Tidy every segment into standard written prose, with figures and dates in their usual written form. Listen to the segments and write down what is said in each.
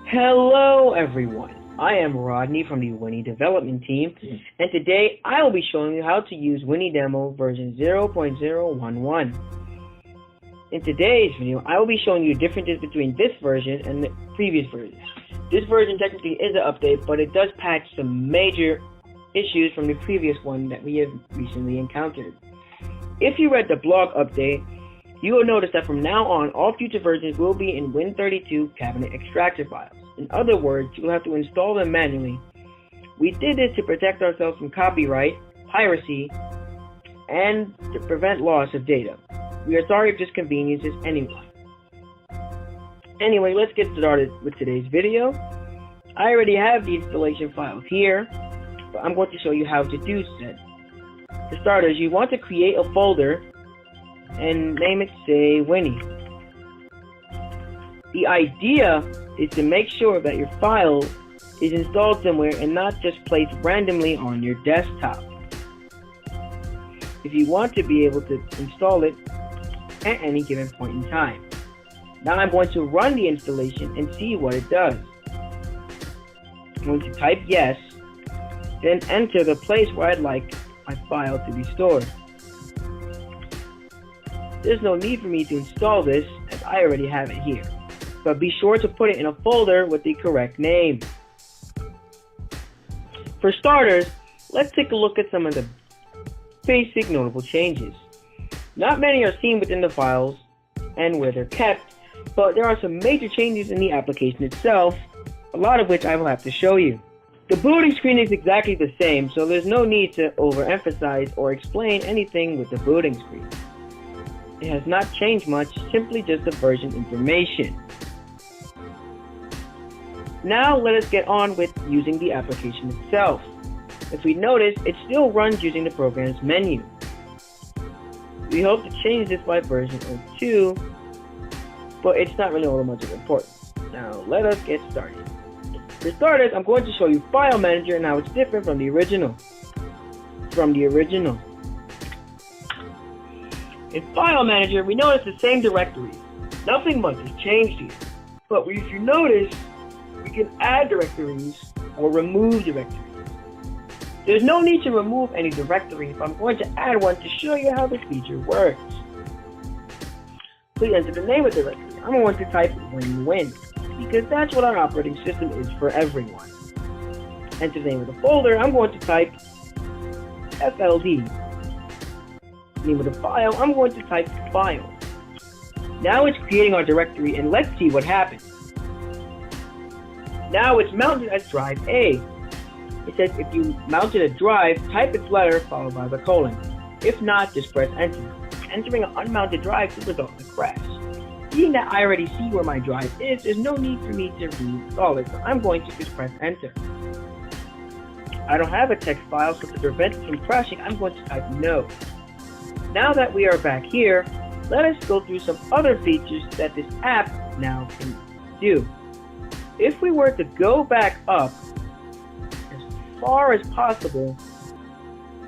Hello everyone, I am Rodney from the Wini development team, and today I will be showing you how to use Wini Demo version 0.011. In today's video, I will be showing you differences between this version and the previous version. This version technically is an update, but it does patch some major issues from the previous one that we have recently encountered. If you read the blog update, you will notice that from now on, all future versions will be in Win32 cabinet extractor files. In other words, you will have to install them manually. We did this to protect ourselves from copyright, piracy, and to prevent loss of data. We are sorry if this conveniences anyone. Anyway, let's get started with today's video. I already have the installation files here, but I'm going to show you how to do so. For starters, you want to create a folder and name it, say, Wini. The idea is to make sure that your file is installed somewhere and not just placed randomly on your desktop. If you want to be able to install it at any given point in time. Now I'm going to run the installation and see what it does. I'm going to type yes, then enter the place where I'd like my file to be stored. There's no need for me to install this as I already have it here, but be sure to put it in a folder with the correct name. For starters, let's take a look at some of the basic notable changes. Not many are seen within the files and where they're kept, but there are some major changes in the application itself, a lot of which I will have to show you. The booting screen is exactly the same, so there's no need to overemphasize or explain anything with the booting screen. It has not changed much, simply just the version information. Now let us get on with using the application itself. If we notice, it still runs using the program's menu. We hope to change this by version 02, but it's not really all that much of importance. Now let us get started. For starters, I'm going to show you File Manager and how it's different from the original. In File Manager, we notice the same directories. Nothing much has changed here. But if you notice, we can add directories or remove directories. There's no need to remove any directory if I'm going to add one to show you how this feature works. Please enter the name of the directory. I'm going to type win-win because that's what our operating system is for everyone. Enter the name of the folder. I'm going to type FLD. Name of the file, I'm going to type file. Now it's creating our directory and let's see what happens. Now it's mounted as drive A. It says if you mounted a drive, type its letter followed by the colon. If not, just press enter. Entering an unmounted drive will result in a crash. Seeing that I already see where my drive is, there's no need for me to reinstall it, so I'm going to just press enter. I don't have a text file, so to prevent it from crashing, I'm going to type no. Now that we are back here, let us go through some other features that this app now can do. If we were to go back up as far as possible,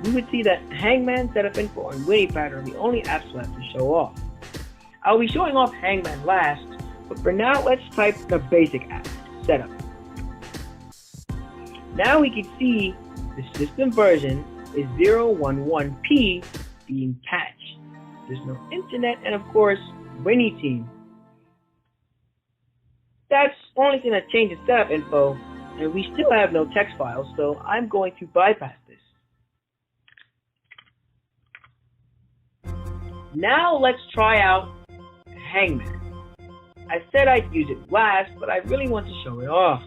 we would see that Hangman, Setup Info, and Wini Pattern are the only apps left to show off. I'll be showing off Hangman last, but for now let's type the basic app, Setup. Now we can see the system version is 011P being patched. There's no internet and of course Wini team. That's the only thing that changes setup info, and we still have no text files, so I'm going to bypass this. Now let's try out Hangman. I said I'd use it last, but I really want to show it off.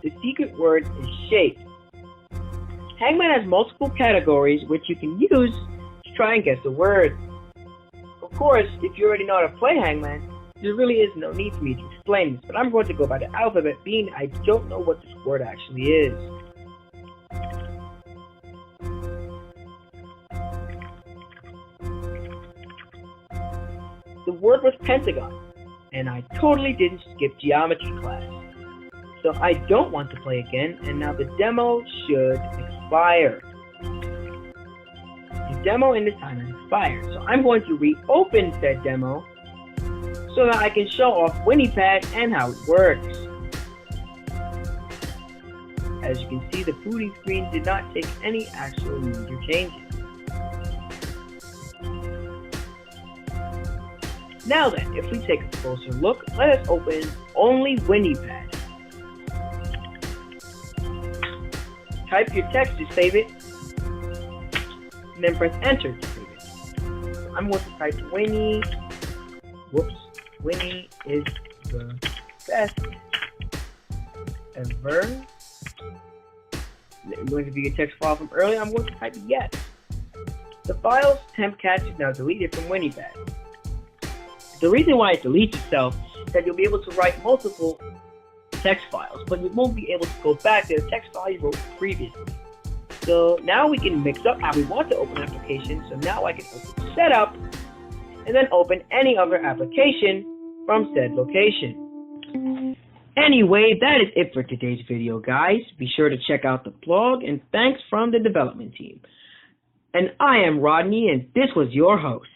The secret word is shape. Hangman has multiple categories which you can use to try and guess the word. Of course, if you already know how to play Hangman, there really is no need for me to explain this, but I'm going to go by the alphabet being I don't know what this word actually is. The word was pentagon, and I totally didn't skip geometry class. So I don't want to play again, and now the demo should expire. The demo in this time has expired, so I'm going to reopen said demo so that I can show off WiniPad and how it works. As you can see, the booting screen did not take any actual major changes. Now then, if we take a closer look, let us open only WiniPad. Type your text to save it, and then press enter to save it. I'm going to type Wini. Wini is the best ever. I'm going to be a text file from earlier. I'm going to type yes. The file's temp cache is now deleted from WiniPad. The reason why it deletes itself is that you'll be able to write multiple text files, but you won't be able to go back to the text file you wrote previously. So now we can mix up how we want to open applications. So now I can open setup and then open any other application from said location. Anyway, that is it for today's video, guys. Be sure to check out the blog, and thanks from the development team. And I am Rodney, and this was your host.